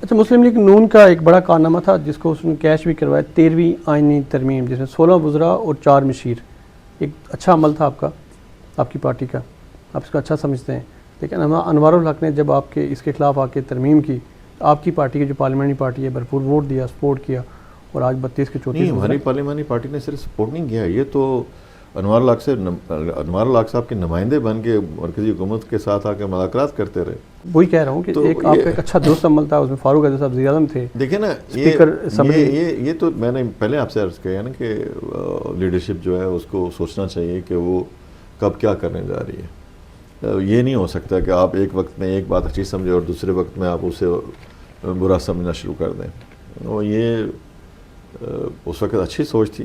اچھا، مسلم لیگ نون کا ایک بڑا کارنامہ تھا جس کو اس نے کیش بھی کروایا، 13ویں آئینی ترمیم، جس میں 16 وزراء اور 4 مشیر. ایک اچھا عمل تھا آپ کا، آپ کی پارٹی کا، آپ اس کو اچھا سمجھتے ہیں. لیکن انوار الحق نے جب آپ کے اس کے خلاف آ کے ترمیم کی، آپ کی پارٹی کی جو پارلیمانی پارٹی ہے بھرپور ووٹ دیا، سپورٹ کیا، اور آج 32 کے 34. ہماری پارلیمانی پارٹی نے صرف سپورٹ نہیں کیا، یہ تو انوار الحق صاحب کے نمائندے بن کے مرکزی حکومت کے ساتھ آ کے مذاکرات کرتے رہے. وہی کہہ رہا ہوں کہ ایک آپ کا ایک اچھا درست عمل تھا، اس میں فاروق اعظم صاحب وزیر اعظم تھے. دیکھیں نا، یہ تو میں نے پہلے آپ سے عرض کیا نا کہ لیڈرشپ جو ہے اس کو سوچنا چاہیے کہ وہ کب کیا کرنے جا رہی ہے. یہ نہیں ہو سکتا کہ آپ ایک وقت میں ایک بات اچھی سمجھیں اور دوسرے وقت میں آپ اسے برا سمجھنا شروع کر دیں. یہ اس وقت اچھی سوچ تھی،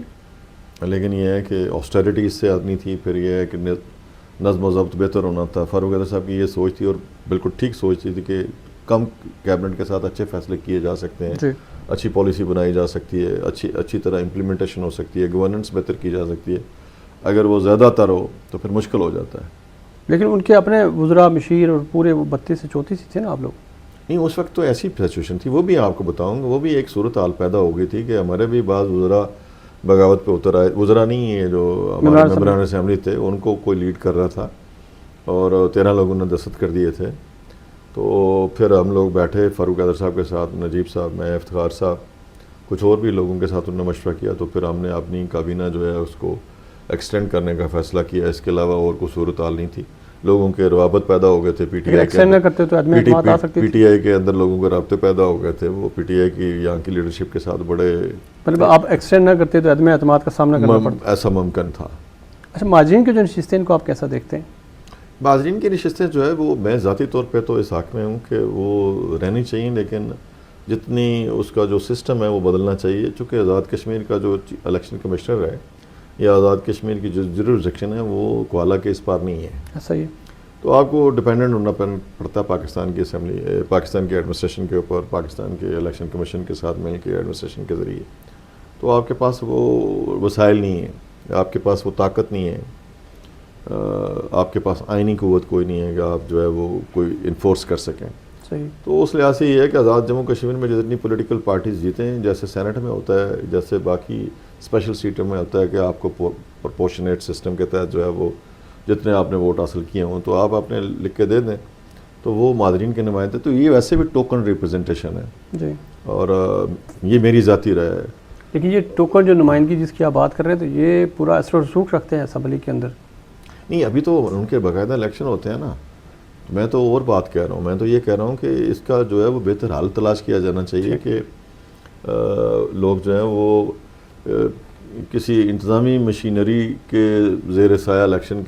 لیکن یہ ہے کہ آسٹیرٹی اس سے آدمی تھی. پھر یہ ہے کہ نظم و ضبط بہتر ہونا تھا. فاروق اعظم صاحب کی یہ سوچ تھی، اور بالکل ٹھیک سوچ تھی کہ کم کیبنٹ کے ساتھ اچھے فیصلے کیے جا سکتے ہیں، اچھی پالیسی بنائی جا سکتی ہے، اچھی طرح امپلیمنٹیشن ہو سکتی ہے، گورننس بہتر کی جا سکتی ہے. اگر وہ زیادہ تر ہو تو پھر مشکل ہو جاتا ہے. لیکن ان کے اپنے وزراء مشیر اور پورے 32 سے 34 ہی تھے نا آپ لوگ. نہیں، اس وقت تو ایسی سچویشن تھی، وہ بھی آپ کو بتاؤں گا. وہ بھی ایک صورتحال پیدا ہو گئی تھی کہ ہمارے بھی بعض وزراء بغاوت پہ اتر آئے. وزراء نہیں ہیں، جو ہمارے ممبران اسمبلی تھے، ان کو کوئی لیڈ کر رہا تھا اور 13 لوگوں نے دستخط کر دیے تھے. تو پھر ہم لوگ بیٹھے فاروق اعظم صاحب کے ساتھ، نجیب صاحب، میں، افتخار صاحب، کچھ اور بھی لوگوں کے ساتھ انہوں نے مشورہ کیا. تو پھر ہم نے اپنی کابینہ جو ہے اس کو ایکسٹینڈ کرنے کا فیصلہ کیا. اس کے علاوہ اور کوئی صورتحال نہیں تھی. لوگوں کے روابط پیدا ہو گئے تھے. پی ٹی آئی کے اندر لوگوں کے رابطے پیدا ہو گئے تھے. وہ پی ٹی آئی کی یہاں کی لیڈرشپ کے ساتھ بڑے، مطلب آپ ایکسٹینڈ نہ کرتے تو عدم اعتماد کا سامنا کرنا پڑتا، ایسا ممکن تھا. اچھا، مہاجرین کی جو نشستیں ان کو آپ کیسا دیکھتے ہیں؟ مہاجرین کی نشستیں جو ہے وہ میں ذاتی طور پہ تو اس حق میں ہوں کہ وہ رہنی چاہیے، لیکن جتنی اس کا جو سسٹم ہے وہ بدلنا چاہیے. چونکہ آزاد کشمیر کا جو الیکشن کمشنر ہے یا آزاد کشمیر کی جو جورسڈکشن ہے وہ کوالا کے اس پار نہیں ہے. ایسا ہی ہے. تو آپ کو ڈپینڈنٹ ہونا پڑتا ہے پاکستان کی اسمبلی، پاکستان کی ایڈمنسٹریشن کے اوپر، پاکستان کے الیکشن کمیشن کے ساتھ مل کے ایڈمنسٹریشن کے ذریعے. تو آپ کے پاس وہ وسائل نہیں ہیں، آپ کے پاس وہ طاقت نہیں ہے، آپ کے پاس آئینی قوت کوئی نہیں ہے کہ آپ جو ہے وہ کوئی انفورس کر سکیں. صحیح. تو اس لحاظ سے یہ ہے کہ آزاد جموں کشمیر میں جتنی پولیٹیکل پارٹیز جیتے ہیں، جیسے سینٹ میں ہوتا ہے، جیسے باقی اسپیشل سیٹوں میں ہوتا ہے کہ آپ کو پرپورشنیٹ سسٹم کے تحت جو ہے وہ جتنے آپ نے ووٹ حاصل کیے ہوں تو آپ اپنے لکھ کے دے دیں تو وہ مہاجرین کے نمائندے. تو یہ ویسے بھی ٹوکن ریپرزنٹیشن ہے جی، اور یہ میری ذاتی رائے ہے. لیکن یہ ٹوکن جو نمائندگی جس کی آپ بات کر رہے ہیں تو یہ پورا اثر و رسوخ رکھتے ہیں اسمبلی کے اندر. نہیں، ابھی تو ان کے باقاعدہ الیکشن ہوتے ہیں نا. میں تو اور بات کہہ رہا ہوں، میں تو یہ کہہ رہا ہوں کہ اس کا جو ہے وہ بہتر حل تلاش کیا جانا چاہیے کہ لوگ جو ہیں وہ کسی انتظامی مشینری کے زیر سایہ الیکشن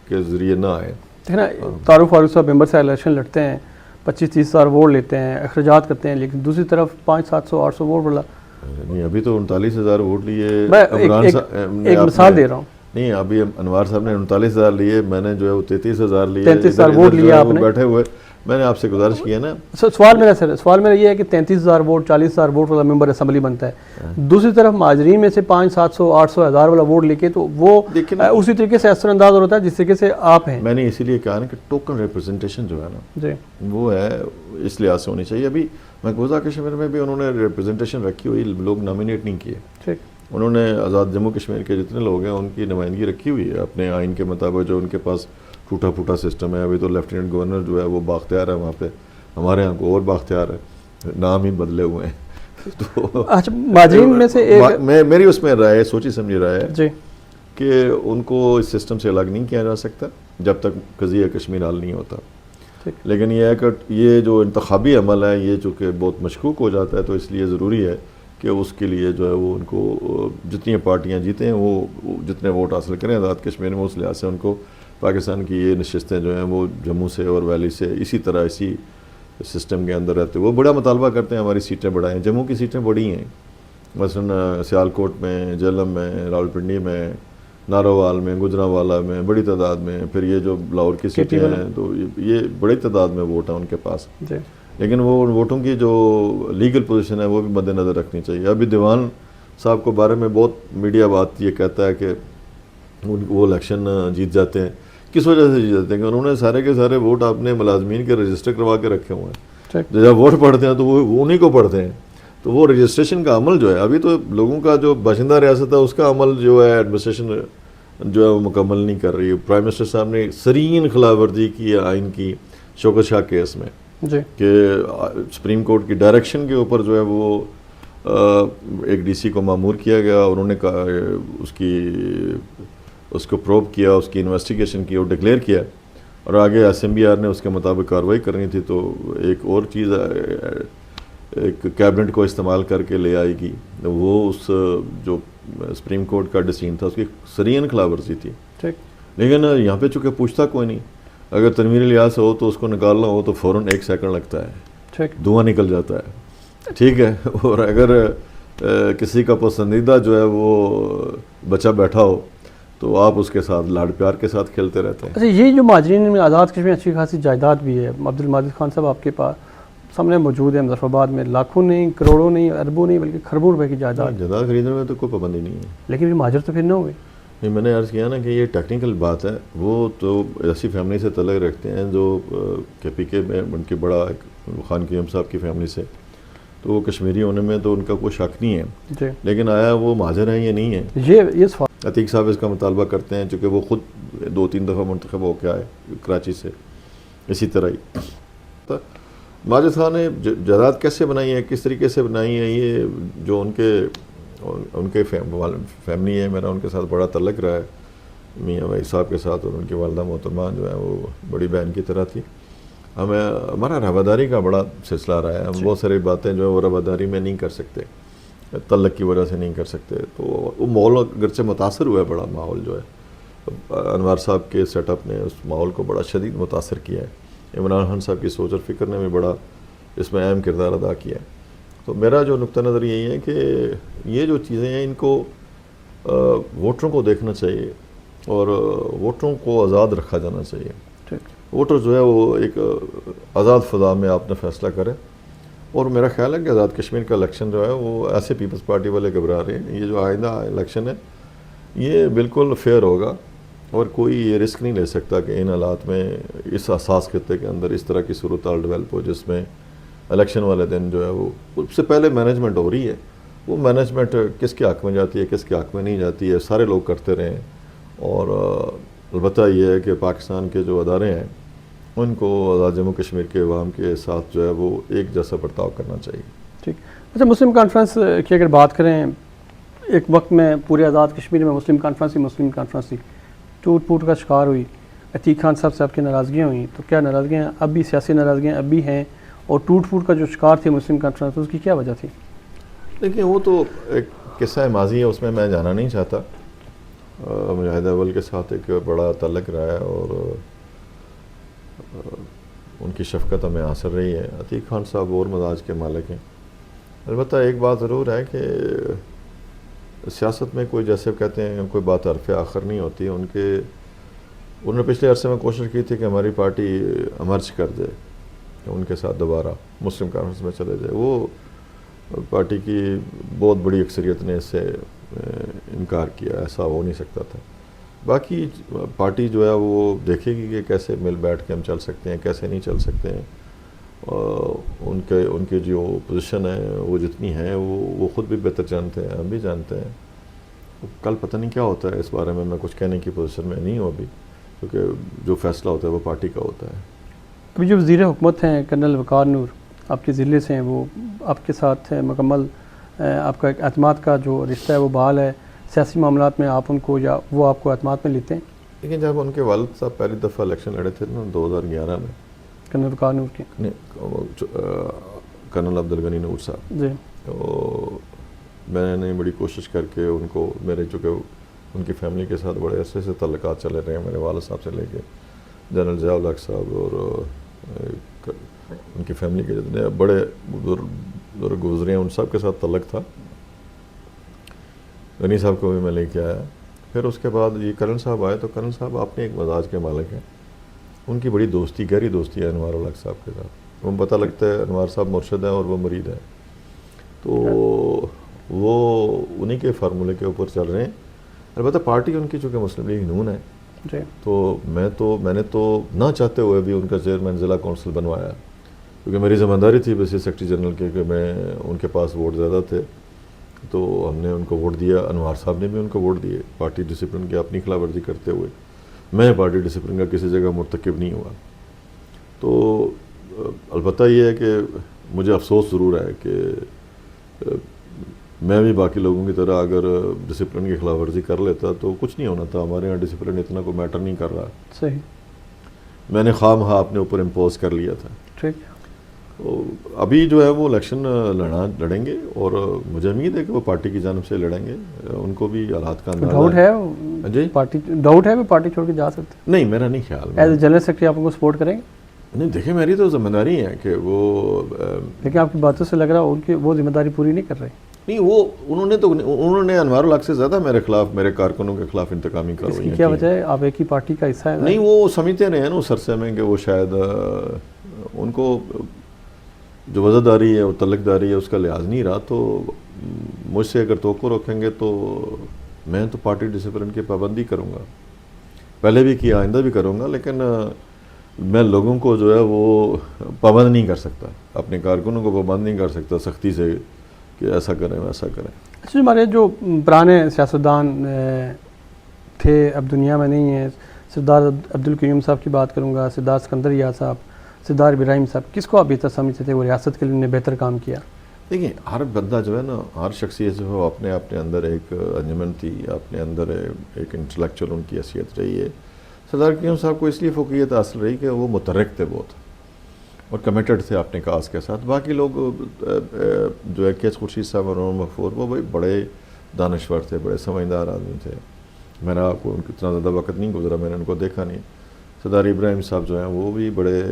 کے ذریعے نہ آئے. ہے نا، تعارف فاروق صاحب ممبر سے الیکشن لڑتے ہیں، 25-30 ہزار ووٹ لیتے ہیں، اخراجات کرتے ہیں، لیکن دوسری طرف 500-700-800 ووٹ بڑا. نہیں، ابھی تو 39,000 ووٹ لیے. میں ایک مثال دے رہا ہوں. نہیں، ابھی انوار صاحب نے 39,000 لیے، میں نے جو ہے وہ 33,000 لیے. 33,000 ووٹ لیے آپ نے بیٹھے ہوئے. میں نے آپ سے گزارش کی ہے نا. سوال میرا یہ ہے کہ 33,000 ووٹ 40,000 ووٹ والا ممبر اسمبلی بنتا ہے، دوسری طرف مہاجرین میں سے 500-700-800-1000 والا ووٹ لے کے، تو وہ اسی طریقے سے اثر انداز ہوتا ہے جس طریقے سے آپ ہیں. میں نے اسی لیے کہا نا کہ ٹوکن ریپرزنٹیشن جو ہے نا جی وہ ہے، اس لحاظ سے ہونی چاہیے. ابھی مقبوضہ کشمیر میں بھی انہوں نے ریپرزنٹیشن رکھی ہوئی، لوگ نامینیٹ نہیں کیے. ٹھیک. انہوں نے آزاد جموں کشمیر کے جتنے لوگ ہیں ان کی نمائندگی رکھی ہوئی ہے اپنے آئین کے مطابق، جو ان کے پاس ٹوٹا پھوٹا سسٹم ہے. ابھی تو لیفٹیننٹ گورنر جو ہے وہ بااختیار ہے وہاں پہ، ہمارے یہاں کو اور بااختیار ہے، نام ہی بدلے ہوئے ہیں. تو اچھا، مہاجرین میں سے میری اس میں رائے، سوچی سمجھی رائے ہے جی کہ ان کو اس سسٹم سے الگ نہیں کیا جا سکتا جب تک قضیہ کشمیر حل نہیں ہوتا. لیکن یہ ہے کہ یہ جو انتخابی عمل ہے یہ چونکہ بہت مشکوک ہو جاتا ہے، تو اس لیے ضروری ہے کہ اس کے لیے جو ہے وہ ان کو جتنی پارٹیاں جیتے ہیں وہ جتنے ووٹ حاصل کریں آزاد کشمیر میں، اس لحاظ سے ان کو پاکستان کی یہ نشستیں جو ہیں وہ جموں سے اور ویلی سے اسی طرح اسی سسٹم کے اندر رہتے. وہ بڑا مطالبہ کرتے ہیں ہماری سیٹیں بڑھائیں. جموں کی سیٹیں بڑی ہیں، مثلا سیالکوٹ میں، جہلم میں، راولپنڈی میں، نارووال میں، گجرانوالہ میں بڑی تعداد میں. پھر یہ جو لاہور کی سیٹیں ہیں تو یہ بڑی تعداد میں ووٹ ہیں ان کے پاس. لیکن وہ ووٹوں کی جو لیگل پوزیشن ہے وہ بھی مد نظر رکھنی چاہیے. ابھی دیوان صاحب کو بارے میں بہت میڈیا بات یہ کہتا ہے کہ وہ الیکشن جیت جاتے ہیں. کس وجہ سے جیت جاتے ہیں کہ انہوں نے سارے کے سارے ووٹ اپنے ملازمین کے رجسٹر کروا کے رکھے ہوئے ہیں. جب ووٹ پڑھتے ہیں تو وہ انہیں کو پڑھتے ہیں. تو وہ رجسٹریشن کا عمل جو ہے ابھی تو لوگوں کا جو باشندہ ریاست ہے اس کا عمل جو ہے ایڈمنسٹریشن جو ہے وہ مکمل نہیں کر رہی ہے. پرائم منسٹر صاحب نے سرین خلاف ورزی کی ہے آئین کی شوکت شاہ کیس میں جی کہ سپریم کورٹ کی ڈائریکشن کے اوپر جو ہے وہ ایک ڈی سی کو مامور کیا گیا اور انہوں نے کہا اس کو پروب کیا, اس کی انویسٹیگیشن کی اور ڈکلیئر کیا اور آگے ایس ایم بی آر نے اس کے مطابق کارروائی کرنی تھی. تو ایک اور چیز ایک کیبنٹ کو استعمال کر کے لے آئے گی, وہ اس جو سپریم کورٹ کا ڈیسیژن تھا اس کی سرین خلاف ورزی تھی. ٹھیک. لیکن یہاں پہ چونکہ پوچھتا کوئی نہیں, اگر تنویر الیاس سے ہو تو اس کو نکالنا ہو تو فوراً 1 سیکنڈ لگتا ہے, ٹھیک, دھواں نکل جاتا ہے. ٹھیک ہے. اور اگر کسی کا پسندیدہ جو ہے وہ بچہ بیٹھا ہو تو آپ اس کے ساتھ لاڈ پیار کے ساتھ کھیلتے رہتے ہیں. اچھا, یہ جو مہاجرین میں آزاد کشمیر اچھی خاصی جائیداد بھی ہے. عبد الماجد خان صاحب آپ کے پاس سامنے موجود ہے مظفر آباد میں, لاکھوں نہیں, کروڑوں نہیں, اربوں نہیں, بلکہ خربوں روپے کی جائیداد. جائیداد خریدنے میں تو کوئی پابندی نہیں ہے, لیکن مہاجر تو پھر نہ ہوئے. نہیں, میں نے عرض کیا نا کہ یہ ٹیکنیکل بات ہے. وہ تو ایسی فیملی سے تعلق رکھتے ہیں جو کے پی کے میں ان کے بڑا خان قیوم صاحب کی فیملی سے, تو وہ کشمیری ہونے میں تو ان کا کوئی شک نہیں ہے. جی. لیکن آیا وہ مہاجر ہیں یہ نہیں ہے. یہ سوال عتیق صاحب اس کا مطالبہ کرتے ہیں چونکہ وہ خود 2-3 دفعہ منتخب ہو کے آئے کراچی سے. اسی طرح ہی ماجد خان نے جائیداد کیسے بنائی ہے, کس طریقے سے بنائی ہے, یہ جو ان کے فیملی ہے, میرا ان کے ساتھ بڑا تعلق رہا ہے میاں بھائی صاحب کے ساتھ, اور ان کی والدہ محترمہ جو ہے وہ بڑی بہن کی طرح تھی. ہمارا رواداری کا بڑا سلسلہ رہا ہے. ہم بہت ساری باتیں جو ہے وہ رواداری میں نہیں کر سکتے, تعلق کی وجہ سے نہیں کر سکتے. تو وہ ماحول اگرچہ متاثر ہوا ہے, بڑا ماحول جو ہے انوار صاحب کے سیٹ اپ نے اس ماحول کو بڑا شدید متاثر کیا ہے. عمران خان صاحب کی سوچ اور فکر نے بھی بڑا اس میں اہم کردار ادا کیا ہے. تو میرا جو نقطہ نظر یہی ہے کہ یہ جو چیزیں ہیں ان کو ووٹروں کو دیکھنا چاہیے اور ووٹروں کو آزاد رکھا جانا چاہیے. ووٹر جو ہے وہ ایک آزاد فضا میں آپ نے فیصلہ کرے. اور میرا خیال ہے کہ آزاد کشمیر کا الیکشن جو ہے وہ ایسے پیپلز پارٹی والے گھبرا رہے ہیں. یہ جو آئندہ الیکشن ہے یہ بالکل فیئر ہوگا اور کوئی یہ رسک نہیں لے سکتا کہ ان حالات میں اس حساس خطے کے اندر اس طرح کی صورتحال ڈیولپ ہو جس میں الیکشن والے دن جو ہے وہ اس سے پہلے مینجمنٹ ہو رہی ہے. وہ مینجمنٹ کس کے حق میں جاتی ہے, کس کے حق میں نہیں جاتی ہے, سارے لوگ کرتے رہیں. اور البتہ یہ ہے کہ پاکستان کے جو ادارے ہیں ان کو آزاد جموں کشمیر کے عوام کے ساتھ جو ہے وہ ایک جیسا برتاؤ کرنا چاہیے. ٹھیک. اچھا, مسلم کانفرنس کی اگر بات کریں, ایک وقت میں پورے آزاد کشمیر میں مسلم کانفرنس تھی, ٹوٹ پھوٹ کا شکار ہوئی. عتیق خان صاحب سے آپ کی ناراضگیاں ہوئیں, تو کیا ناراضگیاں اب بھی, سیاسی ناراضگیاں اب بھی ہیں, اور ٹوٹ پھوٹ کا جو شکار تھی مسلم کانفرنس اس کی کیا وجہ تھی؟ دیکھیں وہ تو ایک قصہ ماضی ہے, اس میں جانا نہیں چاہتا. مجاہد اول کے ساتھ ایک بڑا تعلق رہا ہے اور ان کی شفقت ہمیں حاصل رہی ہے. عتیق خان صاحب اور مزاج کے مالک ہیں. البتہ ایک بات ضرور ہے کہ سیاست میں کوئی جیسے کہتے ہیں کوئی بات حرف آخر نہیں ہوتی. انہوں نے پچھلے عرصے میں کوشش کی تھی کہ ہماری پارٹی امرج کر دے, ان کے ساتھ دوبارہ مسلم کانفرنس میں چلے جائے. وہ پارٹی کی بہت بڑی اکثریت نے اس سے انکار کیا, ایسا ہو نہیں سکتا تھا. باقی پارٹی جو ہے وہ دیکھے گی کہ کیسے مل بیٹھ کے ہم چل سکتے ہیں, کیسے نہیں چل سکتے ہیں. ان کے جو پوزیشن ہے وہ جتنی ہے وہ خود بھی بہتر جانتے ہیں, ہم بھی جانتے ہیں. کل پتہ نہیں کیا ہوتا ہے, اس بارے میں کچھ کہنے کی پوزیشن میں نہیں ہوں ابھی, کیونکہ جو فیصلہ ہوتا ہے وہ پارٹی کا ہوتا ہے. ابھی جو وزیر حکومت ہیں کرنل وقار نور آپ کے ضلع سے ہیں, وہ آپ کے ساتھ مکمل آپ کا ایک اعتماد کا جو رشتہ ہے وہ بحال ہے. سیاسی معاملات میں آپ ان کو یا وہ آپ کو اعتماد میں لیتے ہیں؟ لیکن جب ان کے والد صاحب پہلی دفعہ الیکشن لڑے تھے نا 2011 میں, کرنل وقار نور کے, کرنل عبدالغنی نور صاحب جی, تو میں نے بڑی کوشش کر کے ان کو, میرے چونکہ ان کی فیملی کے ساتھ بڑے عرصے سے تعلقات چلے رہے ہیں, میرے والد صاحب سے لے کے جنرل ضیاء الحق صاحب اور ان کی فیملی کے جتنے بڑے بزرگ گزرے ہیں ان سب کے ساتھ تعلق تھا. غنی صاحب کو بھی میں لے کے آیا. پھر اس کے بعد یہ کرن صاحب آئے, تو کرن صاحب اپنے ایک مزاج کے مالک ہیں. ان کی بڑی دوستی, گہری دوستی ہے انوار الحق صاحب کے ساتھ. وہ پتہ لگتا ہے انوار صاحب مرشد ہیں اور وہ مرید ہیں, تو وہ انہی کے فارمولے کے اوپر چل رہے ہیں. البتہ پارٹی ان کی چونکہ مسلم لیگ نون ہے, تو میں نے تو نہ چاہتے ہوئے بھی ان کا چیئرمین ضلع کونسل بنوایا, کیونکہ میری ذمہ داری تھی ویسے سیکرٹری جنرل کے کہ میں ان کے پاس ووٹ زیادہ تھے تو ہم نے ان کو ووٹ دیا. انوار صاحب نے بھی ان کو ووٹ دیے پارٹی ڈسپلن کی اپنی خلاف ورزی کرتے ہوئے. میں پارٹی ڈسپلن کا کسی جگہ مرتکب نہیں ہوا. تو البتہ یہ ہے کہ مجھے افسوس ضرور ہے کہ میں بھی باقی لوگوں کی طرح اگر ڈسپلن کی خلاف ورزی کر لیتا تو کچھ نہیں ہونا تھا. ہمارے یہاں ڈسپلن اتنا کوئی میٹر نہیں کر رہا. صحیح. میں نے خواہ مخواہ اپنے اوپر امپوز کر لیا تھا. ٹھیک. ابھی جو ہے وہ الیکشن لڑیں گے اور مجھے امید ہے کہ وہ پارٹی کی جانب سے لڑیں گے. ان کو بھی حالات کا ڈاؤٹ ہے جی پارٹی ڈاؤٹ ہے وہ پارٹی چھوڑ کے جا سکتے نہیں میرا نہیں خیال. ایز اے جنرل سیکرٹری آپ ان کو سپورٹ کریں گے؟ نہیں دیکھیں میری تو ذمہ داری ہے کہ وہ لیکن آپ کی باتوں سے لگ رہا ہے ان کی وہ ذمہ داری پوری نہیں کر رہے. نہیں وہ انہوں نے انوار الحق سے زیادہ میرے خلاف میرے کارکنوں کے خلاف انتقامی کارروائیاں کی. کیا وجہ ہے؟ آپ ایک ہی پارٹی کا حصہ ہے. نہیں وہ سمجھتے رہے ہیں نا اس عرصے میں کہ وہ شاید ان کو جو وزاداری ہے وہ تعلق داری ہے اس کا لحاظ نہیں رہا. تو مجھ سے اگر توقع رکھیں گے تو میں تو پارٹی ڈسپلن کی پابندی کروں گا. پہلے بھی کیا آئندہ بھی کروں گا. لیکن میں لوگوں کو جو ہے وہ پابند نہیں کر سکتا. اپنے کارکنوں کو پابند نہیں کر سکتا سختی سے کہ ایسا کریں ویسا کریں. اچھا ہمارے جو پرانے سیاستدان تھے اب دنیا میں نہیں ہیں، سردار عبدالقیوم صاحب کی بات کروں گا، سردار سکندر یار صاحب، سردار ابراہیم صاحب، کس کو آپ بہتر سمجھتے تھے وہ ریاست کے لیے نے بہتر کام کیا؟ دیکھیں ہر بندہ جو ہے نا ہر شخصیت جو ہے اپنے اندر ایک انجمن تھی، اپنے اندر ایک انٹلیکچوئل ان کی حیثیت رہی ہے. سردار قیوم صاحب کو اس لیے فوقیت حاصل رہی کہ وہ متحرک تھے بہت اور کمیٹڈ تھے اپنے کاز کے ساتھ. باقی لوگ جو ہے کیس خورشید صاحب اور عمر مغفور وہ بڑے دانشور تھے، بڑے سمجھدار آدمی تھے. میرا کو ان کو اتنا زیادہ وقت نہیں گزرا، میں نے ان کو دیکھا نہیں. سردار ابراہیم صاحب جو ہیں وہ بھی بڑے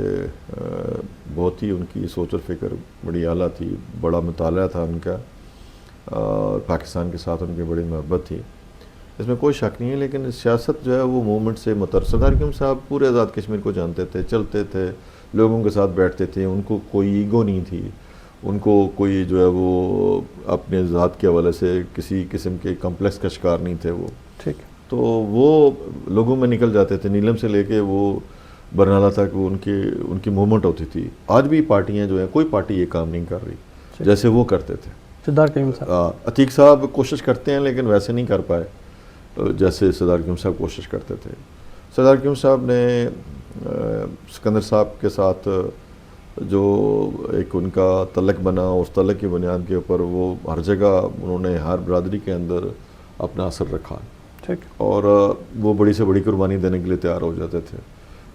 بہت ہی ان کی سوچ اور فکر بڑی اعلیٰ تھی، بڑا مطالعہ تھا ان کا اور پاکستان کے ساتھ ان کی بڑی محبت تھی، اس میں کوئی شک نہیں ہے. لیکن سیاست جو ہے وہ موومنٹ سے سردار قیوم صاحب پورے آزاد کشمیر کو جانتے تھے، چلتے تھے، لوگوں کے ساتھ بیٹھتے تھے. ان کو کوئی ایگو نہیں تھی، ان کو کوئی جو ہے وہ اپنے ذات کے حوالے سے کسی قسم کے کمپلیکس کا شکار نہیں تھے وہ. ٹھیک. تو وہ لوگوں میں نکل جاتے تھے. نیلم سے لے کے وہ برنالہ تک وہ ان کی موومنٹ ہوتی تھی. آج بھی پارٹیاں جو ہیں کوئی پارٹی یہ کام نہیں کر رہی جیسے وہ کرتے تھے. سردار قیوم صاحب عتیق صاحب کوشش کرتے ہیں لیکن ویسے نہیں کر پائے جیسے سردار قیوم صاحب کوشش کرتے تھے. سردار قیوم صاحب نے سکندر صاحب کے ساتھ جو ایک ان کا تعلق بنا، اس تعلق کی بنیاد کے اوپر وہ ہر جگہ انہوں نے ہر برادری کے اندر اپنا اثر رکھا. ٹھیک. اور وہ بڑی سے بڑی قربانی دینے کے لیے تیار ہو جاتے تھے.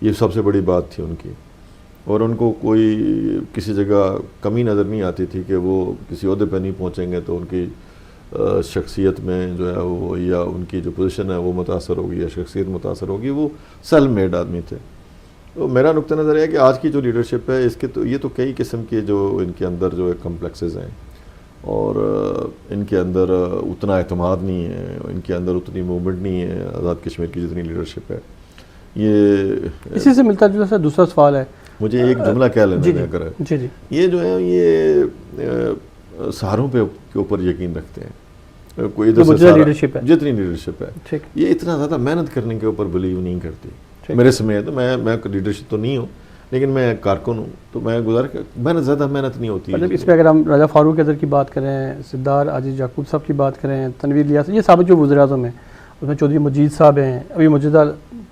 یہ سب سے بڑی بات تھی ان کی. اور ان کو کوئی کسی جگہ کمی نظر نہیں آتی تھی کہ وہ کسی عہدے پہ نہیں پہنچیں گے تو ان کی شخصیت میں جو ہے وہ یا ان کی جو پوزیشن ہے وہ متاثر ہوگی یا شخصیت متاثر ہوگی. وہ سیلف میڈ آدمی تھے. تو میرا نقطہ نظر ہے کہ آج کی جو لیڈرشپ ہے اس کے تو یہ تو کئی قسم کے جو ان کے اندر جو ہے کمپلیکسز ہیں اور ان کے اندر اتنا اعتماد نہیں ہے، ان کے اندر اتنی موومنٹ نہیں ہے آزاد کشمیر کی جتنی لیڈرشپ ہے. یہ اسی سے ملتا جلتا دوسرا سوال ہے. مجھے ایک جملہ کہہ لینا دیا کرے. جی جی. یہ جو ہے یہ سہاروں کے اوپر یقین رکھتے ہیں. کوئی ادھر سے لیڈرشپ ہے جتنی لیڈرشپ ہے یہ اتنا زیادہ محنت کرنے کے اوپر بلیو نہیں کرتی. میرے سمیت میں لیڈرشپ تو نہیں ہوں لیکن میں کارکن ہوں تو میں زیادہ محنت نہیں ہوتی. مطلب اس پہ اگر ہم راجہ فاروق حیدر کی بات کریں، سردار عزیز یعقوب صاحب کی بات کریں، تنویر الیاس، یہ سابق جو وزیر اعظم ہیں اس میں چودھری مجید صاحب ہیں، ابھی موجودہ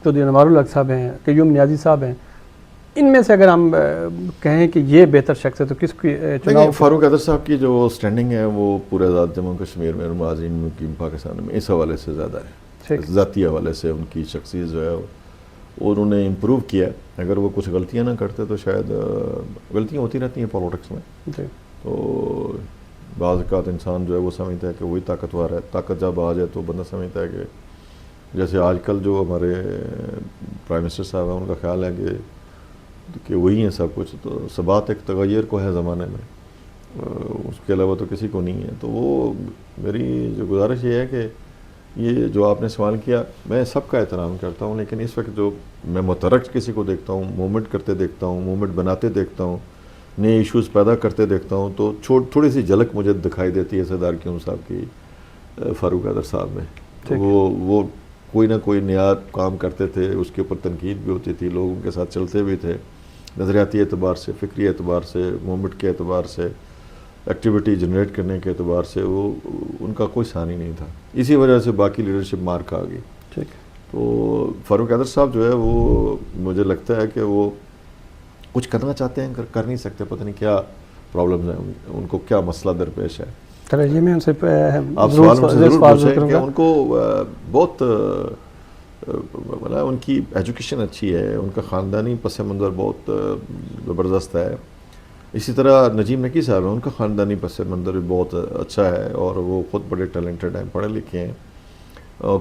چودھری انوار الحق صاحب ہیں، قیوم نیازی صاحب ہیں، ان میں سے اگر ہم کہیں کہ یہ بہتر شخص ہے تو کس کی چناؤ؟ فاروق حیدر صاحب کی جو سٹینڈنگ ہے وہ پورے آزاد جموں کشمیر میں معززین مقیم پاکستان میں اس حوالے سے زیادہ ہے. ذاتی حوالے سے ان کی شخصیت جو ہے انہوں نے امپروو کیا. اگر وہ کچھ غلطیاں نہ کرتے تو شاید غلطیاں ہوتی رہتی ہیں پالیٹکس میں. تو بعض اوقات انسان جو ہے وہ سمجھتا ہے کہ وہی طاقتور ہے. طاقت جب آ جائے تو بندہ سمجھتا ہے کہ جیسے آج کل جو ہمارے پرائم منسٹر صاحب ہیں ان کا خیال ہے کہ وہی ہیں سب کچھ. تو ثبات ایک تغیر کو ہے زمانے میں، اس کے علاوہ تو کسی کو نہیں ہے. تو وہ میری جو گزارش یہ ہے کہ یہ جو آپ نے سوال کیا میں سب کا احترام کرتا ہوں لیکن اس وقت جو میں متحرک کسی کو دیکھتا ہوں، موومنٹ کرتے دیکھتا ہوں، موومنٹ بناتے دیکھتا ہوں، نئے ایشوز پیدا کرتے دیکھتا ہوں تو تھوڑی سی جھلک مجھے دکھائی دیتی ہے سردار قیوم صاحب کی فاروق حیدر صاحب میں. تو وہ کوئی نہ کوئی نیا کام کرتے تھے، اس کے اوپر تنقید بھی ہوتی تھی، لوگوں کے ساتھ چلتے بھی تھے نظریاتی اعتبار سے، فکری اعتبار سے، موومنٹ کے اعتبار سے، ایکٹیویٹی جنریٹ کرنے کے اعتبار سے وہ ان کا کوئی ثانی نہیں تھا. اسی وجہ سے باقی لیڈرشپ مار کھا گئی. ٹھیک. تو فاروق حیدر صاحب جو ہے وہ مجھے لگتا ہے کہ وہ کچھ کرنا چاہتے ہیں کر نہیں سکتے. پتہ نہیں کیا پرابلمز ہیں ان کو، کیا مسئلہ درپیش ہے. چلیے میں ان سے آپ سوال مجھ سے ضرور پوچھیں کہ ان کو بہت ان کی ایجوکیشن اچھی ہے، ان کا خاندانی پس منظر بہت زبردست ہے. اسی طرح نجیم نکی صاحب ہیں، ان کا خاندانی پس منظر بھی بہت اچھا ہے اور وہ خود بڑے ٹیلنٹڈ ہیں، پڑھے لکھے ہیں.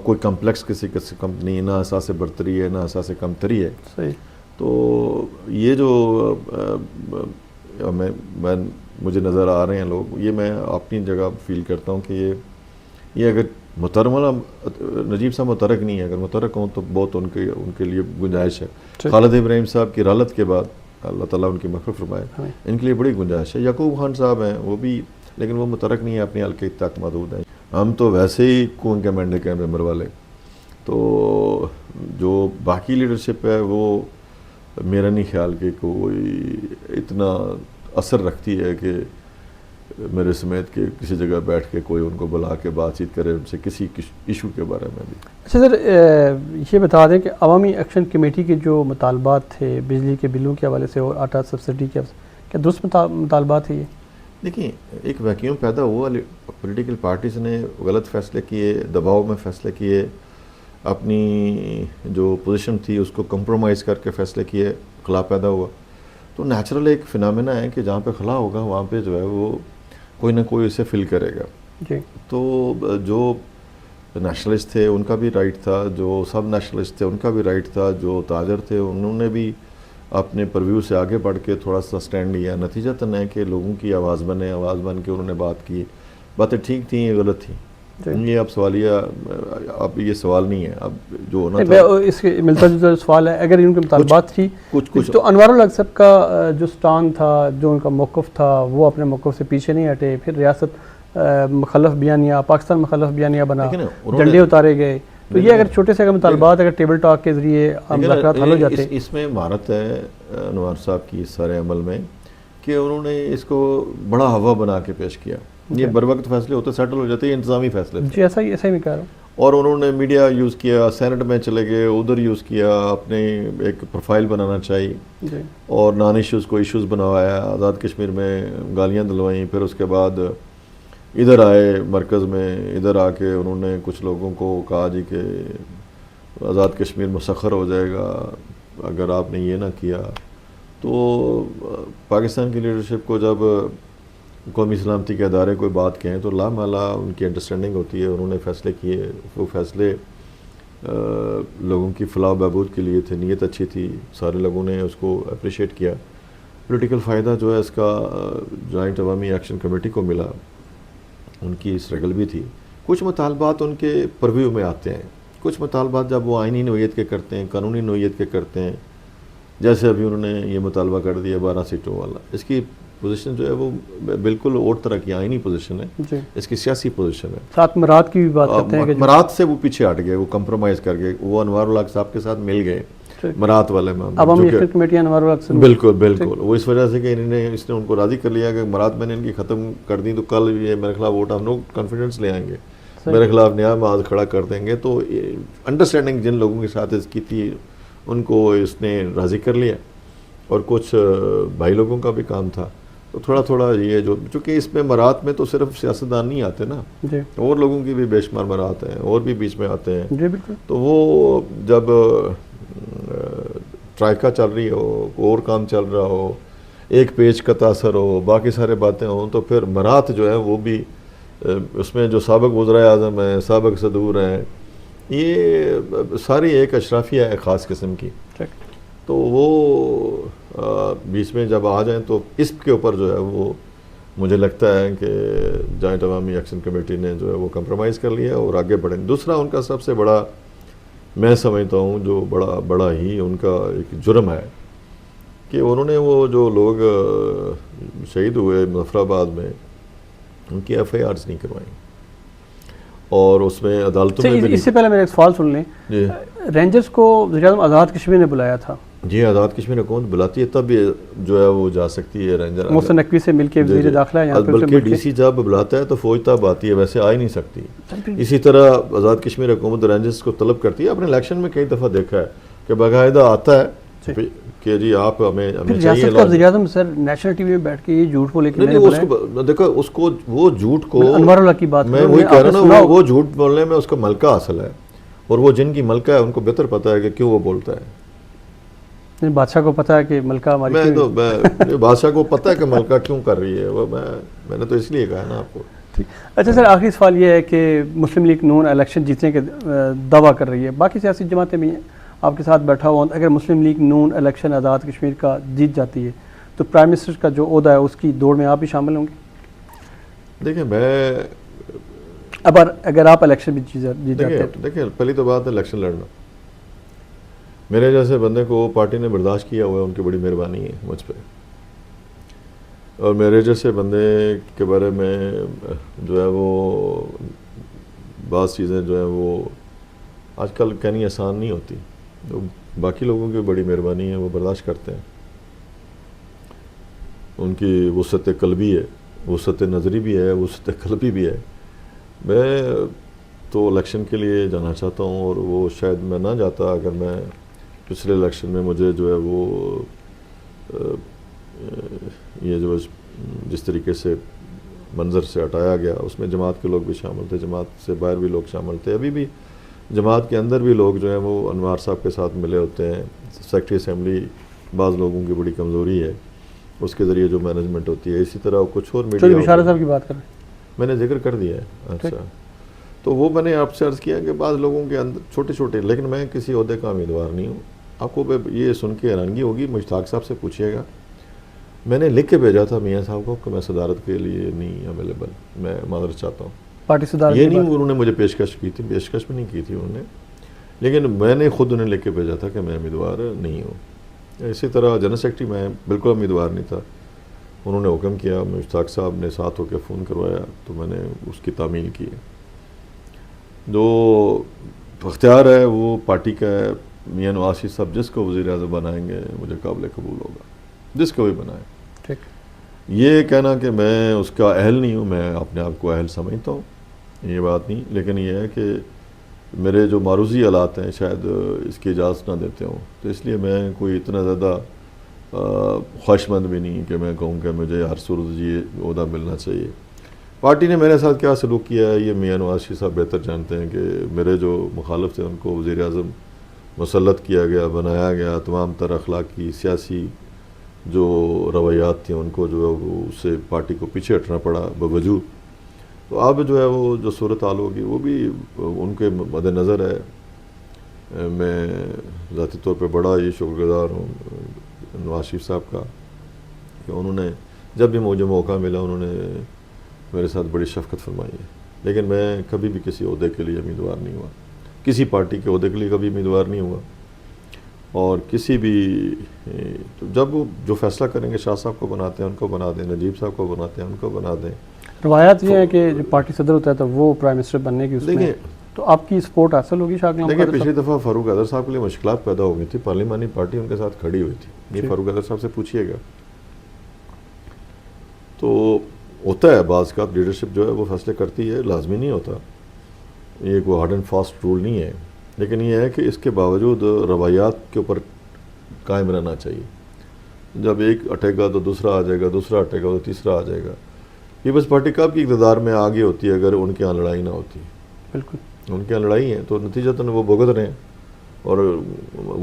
کوئی کمپلیکس کسی کم نہیں، نہ احساس برتری ہے نہ احساس کمتری ہے. صحیح. تو یہ جو مجھے نظر آ رہے ہیں لوگ، یہ میں اپنی جگہ فیل کرتا ہوں کہ یہ اگر نجیب صاحب مترک نہیں ہے، اگر مترک ہوں تو بہت ان کے لیے گنجائش ہے. خالد ابراہیم صاحب کی رحلت کے بعد اللہ تعالیٰ ان کی مغفرت فرمائے، ان کے لیے بڑی گنجائش ہے. یعقوب خان صاحب ہیں وہ بھی، لیکن وہ مترک نہیں ہے، اپنے حلقے تک محدود ہیں. ہم تو ویسے ہی کنویں کے مینڈے کے ممبر والے. تو جو باقی لیڈرشپ ہے وہ میرا نہیں خیال کہ کوئی اتنا اثر رکھتی ہے کہ میرے سمیت کہ کسی جگہ بیٹھ کے کوئی ان کو بلا کے بات چیت کرے ان سے کسی ایشو کے بارے میں بھی. اچھا سر، یہ بتا دیں کہ عوامی ایکشن کمیٹی کے جو مطالبات تھے بجلی کے بلوں کے حوالے سے اور آٹا سبسڈی کے، کیا درست مطالبات ہیں یہ؟ دیکھیں، ایک ویکیوم پیدا ہوا، پولیٹیکل پارٹیز نے غلط فیصلے کیے، دباؤ میں فیصلے کیے، اپنی جو پوزیشن تھی اس کو کمپرومائز کر کے فیصلے کیے، خلا پیدا ہوا. تو نیچرل ایک فنامنا ہے کہ جہاں پہ خلا ہوگا وہاں پہ جو ہے وہ کوئی نہ کوئی اسے فل کرے گا. جی. تو جو نیشنلسٹ تھے ان کا بھی رائٹ تھا، جو سب نیشنلسٹ تھے ان کا بھی رائٹ تھا، جو تاجر تھے انہوں نے بھی اپنے پرویو سے آگے بڑھ کے تھوڑا سا سٹینڈ لیا. نتیجتاً ہے کہ لوگوں کی آواز بن کے انہوں نے بات کی. باتیں ٹھیک تھیں، یہ غلط تھیں. یہ اب سوالیہ، اب یہ سوال نہیں ہے، اب جو ہونا تھا اس کے ملتا جلتا سوال ہے. اگر ان کے مطالبات تھی کچھ تو انوار الحق صاحب کا جو سٹان تھا، جو ان کا موقف تھا، وہ اپنے موقف سے پیچھے نہیں ہٹے. پھر ریاست مخالف بیانیہ، پاکستان مخالف بیانیہ بنا، جھنڈے اتارے گئے. تو یہ اگر چھوٹے سے اگر مطالبات اگر ٹیبل ٹاک کے ذریعے مذاکرات حل ہو جاتے. اس میں مہارت ہے انوار صاحب کی اس سارے عمل میں کہ انہوں نے اس کو بڑا ہوا بنا کے پیش کیا. یہ بر وقت فیصلے ہوتے، سیٹل ہو جاتے، یہ انتظامی فیصلے تھے. جی ایسا ہی میں کہہ رہا ہوں. اور انہوں نے میڈیا یوز کیا، سینٹ میں چلے گئے، ادھر یوز کیا، اپنے ایک پروفائل بنانا چاہیے جی. اور نان ایشوز کو ایشوز بنوایا. آزاد کشمیر میں گالیاں دلوائیں. پھر اس کے بعد ادھر آئے مرکز میں، ادھر آ کے انہوں نے کچھ لوگوں کو کہا جی کہ آزاد کشمیر مسخر ہو جائے گا اگر آپ نے یہ نہ کیا. تو پاکستان کی لیڈرشپ کو جب قومی سلامتی کے ادارے کوئی بات کہیں تو لامحالہ ان کی انڈرسٹینڈنگ ہوتی ہے. انہوں نے فیصلے کیے، وہ فیصلے لوگوں کی فلاح و بہبود کے لیے تھے، نیت اچھی تھی، سارے لوگوں نے اس کو اپریشیٹ کیا. پولیٹیکل فائدہ جو ہے اس کا جوائنٹ عوامی ایکشن کمیٹی کو ملا، ان کی اسٹرگل بھی تھی. کچھ مطالبات ان کے پرویو میں آتے ہیں، کچھ مطالبات جب وہ آئینی نوعیت کے کرتے ہیں، قانونی نوعیت کے کرتے ہیں، جیسے ابھی انہوں نے یہ مطالبہ کر دیا 12 سیٹوں والا. اس کی پوزیشن جو ہے وہ بالکل اور طرح کی آئینی پوزیشن ہے. جی. اس کی سیاسی پوزیشن ہے. ساتھ مراد کی بھی بات کرتے ہیں کہ مراد سے وہ پیچھے ہٹ گئے، وہ کمپرومائز کر گئے. وہ انوار الحق صاحب کے ساتھ مل گئے مراد والے معاملے. عوامی ایکشن کمیٹی انوار الحق سے بالکل وہ اس وجہ سے کہ اس نے ان کو راضی کر لیا کہ مراد میں نے ان کی ختم کر دی تو کل یہ میرے خلاف ووٹ ہم لوگ کانفیڈنس لے آئیں گے، میرے خلاف نیا معاذ کھڑا کر دیں گے. تو انڈرسٹینڈنگ جن لوگوں کے ساتھ اس کی تھی ان کو اس نے راضی کر لیا. اور کچھ بھائی لوگوں کا بھی کام تھا. تو تھوڑا تھوڑا یہ جو چونکہ اس میں مراد میں تو صرف سیاستدان نہیں آتے نا، اور لوگوں کی بھی بے شمار مراد ہیں اور بھی بیچ میں آتے ہیں. جی بالکل. تو وہ جب ٹرائکا چل رہی ہو، اور کام چل رہا ہو، ایک پیج کا تاثر ہو، باقی سارے باتیں ہوں، تو پھر مراد جو ہے وہ بھی اس میں جو سابق وزرائے اعظم ہیں، سابق صدور ہیں، یہ ساری ایک اشرافیہ ہے خاص قسم کی. تو وہ بیچ میں جب آ جائیں تو اس کے اوپر جو ہے وہ مجھے لگتا ہے کہ جوائنٹ عوامی ایکشن کمیٹی نے جو ہے وہ کمپرومائز کر لیا اور آگے بڑھیں. دوسرا ان کا سب سے بڑا میں سمجھتا ہوں جو بڑا ہی ان کا ایک جرم ہے کہ انہوں نے وہ جو لوگ شہید ہوئے مظفر آباد میں ان کی ایف آئی آرز نہیں کروائیں اور اس میں عدالتوں میں بھی. اس سے پہلے میرا ایک سوال سن لیں. رینجرز کو وزیر اعظم آزاد کشمیر نے بلایا تھا جی آزاد کشمیر حکومت بلاتی ہے تب یہ جو ہے وہ جا سکتی ہے رینجر محسن نقوی سے مل کے وزیر داخلہ یہاں پہ بلکہ ڈی سی جب بلاتا ہے تو فوج تب آتی ہے، ویسے آ ہی نہیں سکتی. اسی طرح آزاد کشمیر حکومت رینجرز کو طلب کرتی ہے. آپ نے الیکشن میں کئی دفعہ دیکھا ہے کہ باقاعدہ آتا ہے کہ جی آپ ہمیں چاہیے. ریاست کا وزیر اعظم سر نیشنل ٹی وی میں بیٹھ کے یہ جھوٹ بولے کہ نہیں اس کو دیکھو اس کو وہ جھوٹ کو انوار اللہ کی بات میں وہی کہہ رہا ہوں نا، وہ جھوٹ بولنے میں اس کا ملکہ حاصل ہے، اور وہ جن کی ملکہ ہے ان کو بہتر پتہ ہے کہ کیوں وہ بولتا ہے. بادشاہ کو پتہ ہے کہ ملکہ ہماری میں بادشاہ کو پتہ ہے کہ ملکہ کیوں کر رہی ہے، وہ میں نے تو اس لیے کہا نا آپ کو. اچھا سر، آخری سوال یہ ہے کہ مسلم لیگ نون الیکشن جیتنے کے دعویٰ کر رہی ہے، باقی سیاسی جماعتیں بھی ہیں، آپ کے ساتھ بیٹھا ہوا ہوں، اگر مسلم لیگ نون الیکشن آزاد کشمیر کا جیت جاتی ہے تو پرائم منسٹر کا جو عہدہ ہے اس کی دوڑ میں آپ بھی شامل ہوں گے؟ دیکھیں میں اگر آپ الیکشن بھی جیت جاتے ہیں. دیکھیں پہلی تو بات ہے الیکشن لڑنا. میرے جیسے بندے کو پارٹی نے برداشت کیا ہوا ہے، ان کی بڑی مہربانی ہے مجھ پہ. اور میرے جیسے بندے کے بارے میں جو ہے وہ بعض چیزیں جو ہیں وہ آج کل کہنی آسان نہیں ہوتی. تو باقی لوگوں کی بڑی مہربانی ہے، وہ برداشت کرتے ہیں. ان کی وسعت قلبی ہے، وسعت نظری بھی ہے، وسعت قلبی بھی ہے. میں تو الیکشن کے لیے جانا چاہتا ہوں، اور وہ شاید میں نہ جاتا اگر میں پچھلے الیکشن میں مجھے جو ہے وہ یہ جو جس طریقے سے منظر سے ہٹایا گیا، اس میں جماعت کے لوگ بھی شامل تھے، جماعت سے باہر بھی لوگ شامل تھے. ابھی بھی جماعت کے اندر بھی لوگ جو ہیں وہ انوار صاحب کے ساتھ ملے ہوتے ہیں. سیکرٹری اسمبلی بعض لوگوں کی بڑی کمزوری ہے، اس کے ذریعے جو مینجمنٹ ہوتی ہے. اسی طرح کچھ اور میڈیا بشارت صاحب کی بات کر رہے ہیں، میں نے ذکر کر دیا ہے. اچھا، تو وہ میں نے آپ سے عرض کیا کہ بعض لوگوں کے اندر چھوٹے چھوٹے، لیکن میں کسی عہدے کا امیدوار نہیں ہوں. آپ کو یہ سن کے حیرانگی ہوگی، مشتاق صاحب سے پوچھیے گا، میں نے لکھ کے بھیجا تھا میاں صاحب کو کہ میں صدارت کے لیے نہیں اویلیبل، میں معذرت چاہتا ہوں. پارٹی صدارت یہ نہیں انہوں نے مجھے پیشکش کی تھی، پیشکش بھی نہیں کی تھی انہوں نے، لیکن میں نے خود انہیں لکھ کے بھیجا تھا کہ میں امیدوار نہیں ہوں. اسی طرح جنرل سیکرٹری میں بالکل امیدوار نہیں تھا. انہوں نے حکم کیا، مشتاق صاحب نے ساتھ ہو کے فون کروایا تو میں نے اس کی تعمیل کی. جو اختیار ہے وہ پارٹی کا ہے. میاں نواز شریف صاحب جس کو وزیر اعظم بنائیں گے مجھے قابل قبول ہوگا، جس کو بھی بنائیں. ٹھیک، یہ کہنا کہ میں اس کا اہل نہیں ہوں، میں اپنے آپ کو اہل سمجھتا ہوں، یہ بات نہیں. لیکن یہ ہے کہ میرے جو معروضی حالات ہیں شاید اس کی اجازت نہ دیتے ہوں، تو اس لیے میں کوئی اتنا زیادہ خواہش مند بھی نہیں کہ میں کہوں کہ مجھے ہر صورت یہ عہدہ ملنا چاہیے. پارٹی نے میرے ساتھ کیا سلوک کیا ہے یہ میاں نواز شریف صاحب بہتر جانتے ہیں کہ میرے جو مخالف تھے ان کو وزیر اعظم مسلط کیا گیا، بنایا گیا. تمام تر اخلاقی سیاسی جو رویات تھیں ان کو جو ہے وہ اس سے پارٹی کو پیچھے ہٹنا پڑا بوجود. تو اب جو ہے وہ جو صورت حال ہوگی وہ بھی ان کے مد نظر ہے. میں ذاتی طور پہ بڑا یہ شکر گزار ہوں نواز شریف صاحب کا کہ انہوں نے جب بھی مجھے موقع ملا انہوں نے میرے ساتھ بڑی شفقت فرمائی ہے. لیکن میں کبھی بھی کسی عہدے کے لیے امیدوار نہیں ہوا، کسی پارٹی کے عہدے کے لیے کبھی امیدوار نہیں ہوا. اور کسی بھی تو جب وہ جو فیصلہ کریں گے شاہ صاحب کو بناتے ہیں ان کو بنا دیں، نجیب صاحب کو بناتے ہیں ان کو بنا دیں. روایت یہ ہے کہ جو پارٹی صدر ہوتا ہے تو وہ پرائم منسٹر بننے کی اس میں، تو آپ کی سپورٹ حاصل ہوگی شاہ کلام؟ دیکھیں پچھلی دفعہ فاروق حیدر صاحب کے لیے مشکلات پیدا ہو گئی تھی، پارلیمانی پارٹی ان کے ساتھ کھڑی ہوئی تھی. یہ فاروق حیدر صاحب سے پوچھیے گا. تو ہوتا ہے بعض کا لیڈرشپ جو ہے وہ فیصلے کرتی ہے، لازمی نہیں ہوتا، یہ کوئی ہارڈ اینڈ فاسٹ رول نہیں ہے. لیکن یہ ہے کہ اس کے باوجود روایات کے اوپر قائم رہنا چاہیے. جب ایک ہٹے گا تو دوسرا آ جائے گا، دوسرا ہٹے گا تو تیسرا آ جائے گا. پیپلز پارٹی کب کی اقتدار میں آگے ہوتی ہے اگر ان کے یہاں لڑائی نہ ہوتی. بالکل ان کے یہاں لڑائی ہے تو نتیجتاً وہ بھگت رہے ہیں اور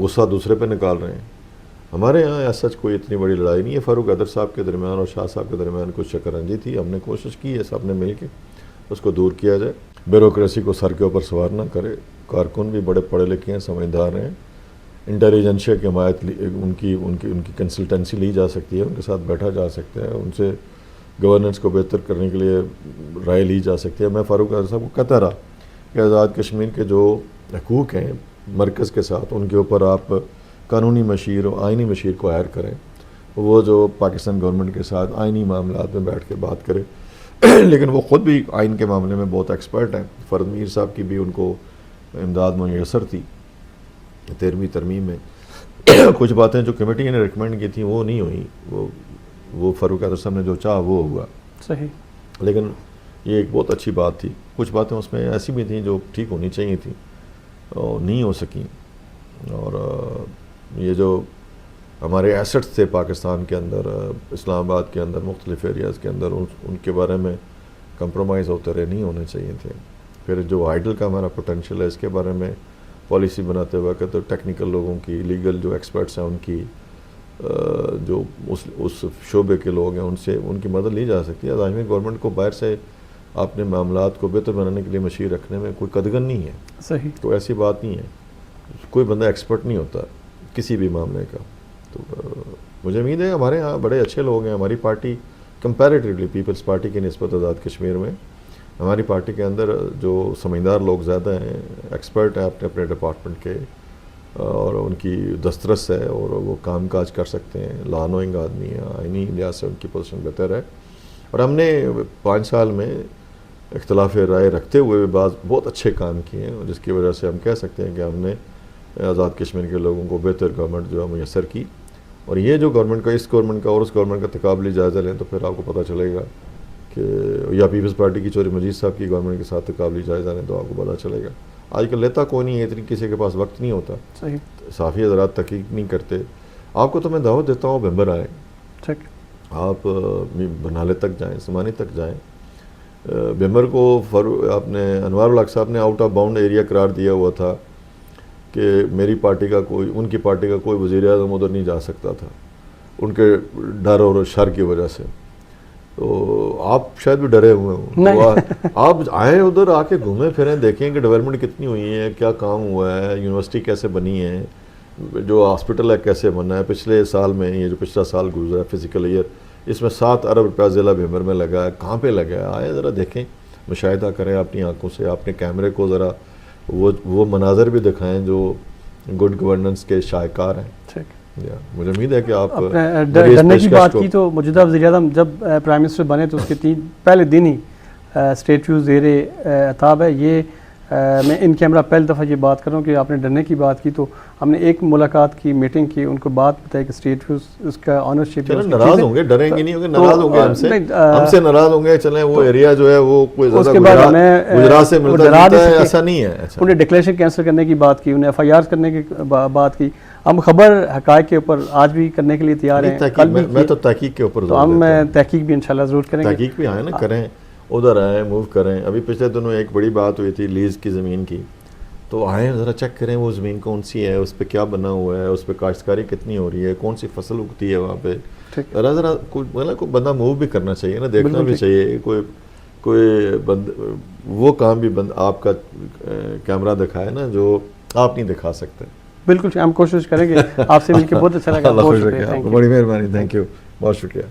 غصہ دوسرے پہ نکال رہے ہیں. ہمارے یہاں ایسا کوئی اتنی بڑی لڑائی نہیں ہے. فاروق حیدر صاحب کے درمیان اور شاہ صاحب کے درمیان کچھ شکنجی تھی، ہم نے کوشش کی ہے سب نے مل کے اس کو دور کیا جائے. بیوروکریسی کو سر کے اوپر سوار نہ کرے. کارکن بھی بڑے پڑھے لکھے ہیں، سمجھدار ہیں. انٹیلیجنشیا کی حمایت ان کی کنسلٹنسی لی جا سکتی ہے، ان کے ساتھ بیٹھا جا سکتا ہے، ان سے گورننس کو بہتر کرنے کے لیے رائے لی جا سکتی ہے. میں فاروق حیدر صاحب کو کہتا رہا کہ آزاد کشمیر کے جو حقوق ہیں مرکز کے ساتھ ان کے اوپر آپ قانونی مشیر و آئینی مشیر کو ہائر کریں، وہ جو پاکستان گورنمنٹ کے ساتھ آئینی معاملات میں بیٹھ کے بات کرے. لیکن وہ خود بھی آئین کے معاملے میں بہت ایکسپرٹ ہیں. فرد میر صاحب کی بھی ان کو امداد میسر تھی 13ویں ترمیم میں. کچھ باتیں جو کمیٹی نے ریکمینڈ کی تھیں وہ نہیں ہوئی، وہ فاروق حیدر صاحب نے جو چاہا وہ ہوا. صحیح. لیکن یہ ایک بہت اچھی بات تھی. کچھ باتیں اس میں ایسی بھی تھیں جو ٹھیک ہونی چاہیے تھیں اور نہیں ہو سکیں. اور یہ جو ہمارے ایسٹس تھے پاکستان کے اندر، اسلام آباد کے اندر، مختلف ایریاز کے اندر، ان کے بارے میں کمپرومائز ہوتے رہے، نہیں ہونے چاہیے تھے. پھر جو آئیڈل کا ہمارا پوٹینشیل ہے اس کے بارے میں پالیسی بناتے وقت تو ٹیکنیکل لوگوں کی، لیگل جو ایکسپرٹس ہیں ان کی، جو اس شعبے کے لوگ ہیں ان کی مدد لی جا سکتی ہے. عالمی گورنمنٹ کو باہر سے اپنے معاملات کو بہتر بنانے کے لیے مشیر رکھنے میں کوئی قدغن نہیں ہے. صحیح. کوئی ایسی بات نہیں ہے، کوئی بندہ ایکسپرٹ نہیں ہوتا کسی بھی معاملے کا. تو مجھے امید ہے ہمارے ہاں بڑے اچھے لوگ ہیں. ہماری پارٹی کمپیریٹیولی پیپلز پارٹی کی نسبت آزاد کشمیر میں ہماری پارٹی کے اندر جو سمجھدار لوگ زیادہ ہیں، ایکسپرٹ ہیں اپنے اپنے ڈپارٹمنٹ کے، اور ان کی دسترس ہے اور وہ کام کاج کر سکتے ہیں. لا نوئنگ آدمی ہیں، آئینی لحاظ سے ان کی پوزیشن بہتر ہے. اور ہم نے 5 سال میں اختلاف رائے رکھتے ہوئے بعض بہت اچھے کام کیے ہیں، جس کی وجہ سے ہم کہہ سکتے ہیں کہ ہم نے آزاد کشمیر کے لوگوں کو بہتر گورنمنٹ جو ہے میسر کی. اور یہ جو گورنمنٹ کا، اس گورنمنٹ کا اور اس گورنمنٹ کا تقابلی جائزہ لیں تو پھر آپ کو پتہ چلے گا کہ، یا پیپلز پارٹی کی چوہری مجید صاحب کی گورنمنٹ کے ساتھ تقابلی جائزہ لیں تو آپ کو پتہ چلے گا. آج کل لیتا کوئی نہیں ہے، اتنی کسی کے پاس وقت نہیں ہوتا. صحیح. صحافی حضرات تحقیق نہیں کرتے. آپ کو تو میں دعوت دیتا ہوں ممبر آئیں. ٹھیک. آپ برنالے تک جائیں، سمانی تک جائیں. ممبر کو آپ نے انوار الحق صاحب نے آؤٹ آف باؤنڈ ایریا قرار دیا ہوا تھا کہ میری پارٹی کا کوئی، ان کی پارٹی کا کوئی وزیر اعظم ادھر نہیں جا سکتا تھا ان کے ڈر اور شر کی وجہ سے. تو آپ شاید بھی ڈرے ہوئے ہوں، تو آپ آئیں ادھر، آ کے گھومیں پھریں، دیکھیں کہ ڈیولپمنٹ کتنی ہوئی ہے، کیا کام ہوا ہے، یونیورسٹی کیسے بنی ہے، جو ہاسپٹل ہے کیسے بنا ہے. پچھلے سال میں یہ جو پچھلا سال گزرا ہے فزیکل ایئر، اس میں 7 ارب روپیہ ضلع بھیمر میں لگا ہے. کہاں پہ لگا ہے؟ آئے ذرا دیکھیں، مشاہدہ کریں اپنی آنکھوں سے، اپنے کیمرے کو ذرا وہ مناظر بھی دکھائیں جو گڈ گورننس کے شاہکار ہیں. ٹھیک. مجھے امید ہے کہ آپ ڈرنے کی بات کی تو موجودہ وزیر اعظم جب پرائم منسٹر بنے تو اس کے پہلے دن ہی اسٹیٹیو زیر اعتاب ہے. یہ میں ان کیمرہ پہلی دفعہ یہ بات کر رہا ہوں کہ آپ نے ڈرنے کی بات کی تو ہم نے ایک ملاقات کی، میٹنگ کی، ان کو بات بتائی کہ اسٹیٹیو اس کا آنرشپ. ناراض ہوں گے، ڈریں گے نہیں ہوں گے، ناراض ہوں گے ہم سے ناراض ہوں گے. چلیں وہ ایریا جو ہے وہ کوئی زیادہ گجرات سے ملتا ہے، ایسا نہیں ہے. انہوں نے ڈکلیریشن کینسل کرنے کی بات کی، انہیں FIR کرنے کی بات کی. ہم خبر حقائق کے اوپر آج بھی کرنے کے لیے تیار ہیں. میں تو تحقیق کے اوپر تو ہم تحقیق بھی انشاءاللہ ضرور کریں گے. تحقیق بھی آئیں نا، کریں، ادھر آئیں، موو کریں. ابھی پچھلے دنوں ایک بڑی بات ہوئی تھی لیز کی زمین کی، تو آئیں ذرا چیک کریں وہ زمین کون سی ہے، اس پہ کیا بنا ہوا ہے، اس پہ کاشتکاری کتنی ہو رہی ہے، کون سی فصل اگتی ہے وہاں پہ. ذرا کوئی بندہ موو بھی کرنا چاہیے نا، دیکھنا بھی چاہیے. کوئی وہ کام بھی آپ کا کیمرہ دکھائے نا جو آپ نہیں دکھا سکتے. بالکل، ہم کوشش کریں گے. آپ سے مل کے بہت اچھا لگا. بڑی مہربانی، تھینک یو، بہت شکریہ.